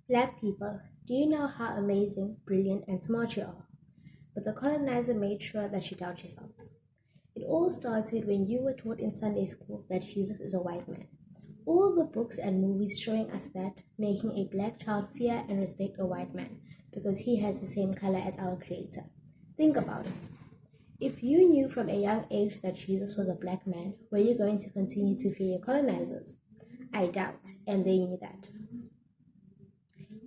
Black people, do you know how amazing, brilliant, and smart you are? But the colonizer made sure that you doubt yourselves. It all started when you were taught in Sunday school that Jesus is a white man. All the books and movies showing us that, making a black child fear and respect a white man because he has the same color as our Creator. Think about it. If you knew from a young age that Jesus was a black man, were you going to continue to fear your colonizers? I doubt, and they knew that.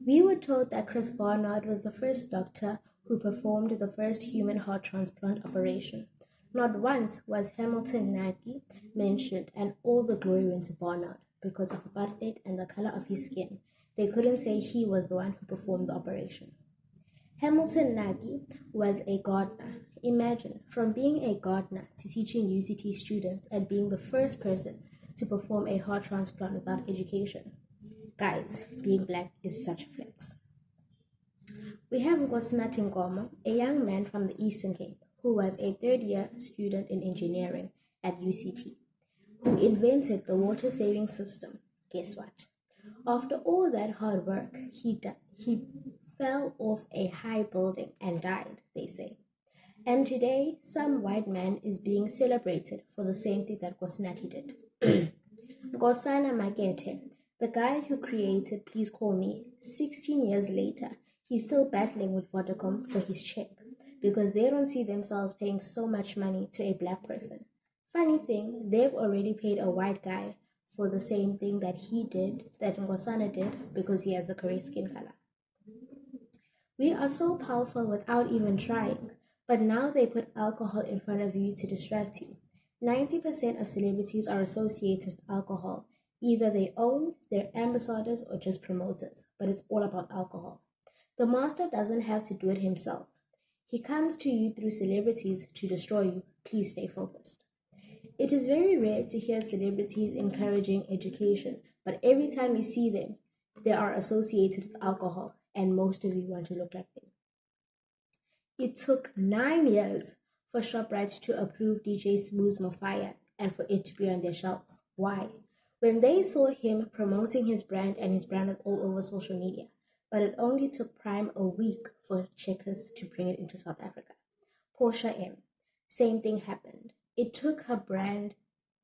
We were told that Chris Barnard was the first doctor who performed the first human heart transplant operation. Not once was Hamilton Nagy mentioned, and all the glory went to Barnard because of apartheid and the color of his skin. They couldn't say he was the one who performed the operation. Hamilton Nagy was a gardener. Imagine, from being a gardener to teaching UCT students and being the first person to perform a heart transplant without education. Guys, being black is such a flex. We have Nkosinathi Ngoma, a young man from the Eastern Cape who was a third-year student in engineering at UCT, who invented the water-saving system. Guess what? After all that hard work, he fell off a high building and died, they say. And today, some white man is being celebrated for the same thing that Nkosinathi did. Nkosana Makete, the guy who created Please Call Me, 16 years later, he's still battling with Vodacom for his check because they don't see themselves paying so much money to a black person. Funny thing, they've already paid a white guy for the same thing that he did, that Nkosana did, because he has the correct skin color. We are so powerful without even trying, but now they put alcohol in front of you to distract you. 90% of celebrities are associated with alcohol. Either they own, they're ambassadors, or just promoters, but it's all about alcohol. The master doesn't have to do it himself. He comes to you through celebrities to destroy you. Please stay focused. It is very rare to hear celebrities encouraging education, but every time you see them, they are associated with alcohol, and most of you want to look like them. It took 9 years for ShopRite to approve DJ Smooth Mafia and for it to be on their shelves. Why? When they saw him promoting his brand, and his brand was all over social media, but it only took Prime a week for Checkers to bring it into South Africa. Portia M. Same thing happened. It took her brand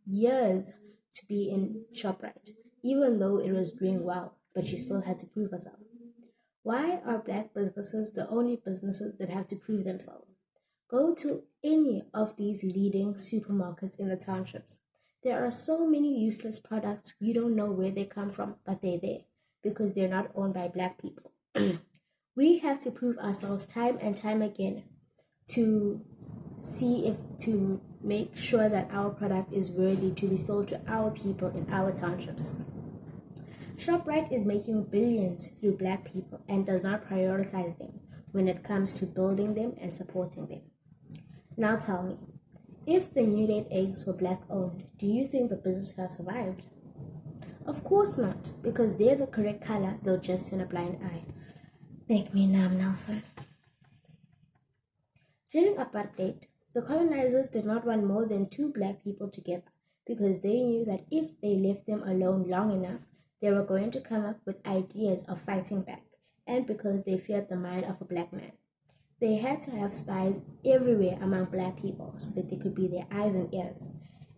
years to be in ShopRite, even though it was doing well, but she still had to prove herself. Why are black businesses the only businesses that have to prove themselves? Go to any of these leading supermarkets in the townships. There are so many useless products you don't know where they come from, but they're there because they're not owned by black people. We have to prove ourselves time and time again to to make sure that our product is worthy to be sold to our people in our townships. ShopRite is making billions through black people and does not prioritize them when it comes to building them and supporting them. Now tell me, if the New Date eggs were black owned, do you think the business would have survived? Of course not, because they're the correct color, they'll just turn a blind eye. Make me numb, Nelson. During apartheid, the colonizers did not want more than 2 black people together because they knew that if they left them alone long enough, they were going to come up with ideas of fighting back, and because they feared the mind of a black man. They had to have spies everywhere among black people so that they could be their eyes and ears,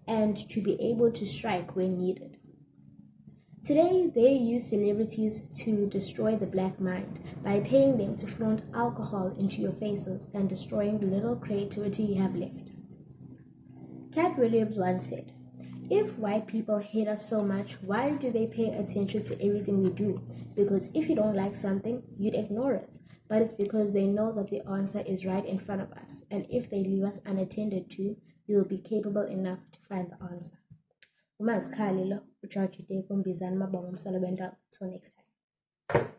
and to be able to strike when needed. Today, they use celebrities to destroy the black mind by paying them to flaunt alcohol into your faces and destroying the little creativity you have left. Cat Williams once said, "If white people hate us so much, why do they pay attention to everything we do? Because if you don't like something, you'd ignore it. But it's because they know that the answer is right in front of us, and if they leave us unattended to, we will be capable enough to find the answer." Umazikhali lo, uJohn Jide kumbizana mabongo umsalo bendaba. Till next time.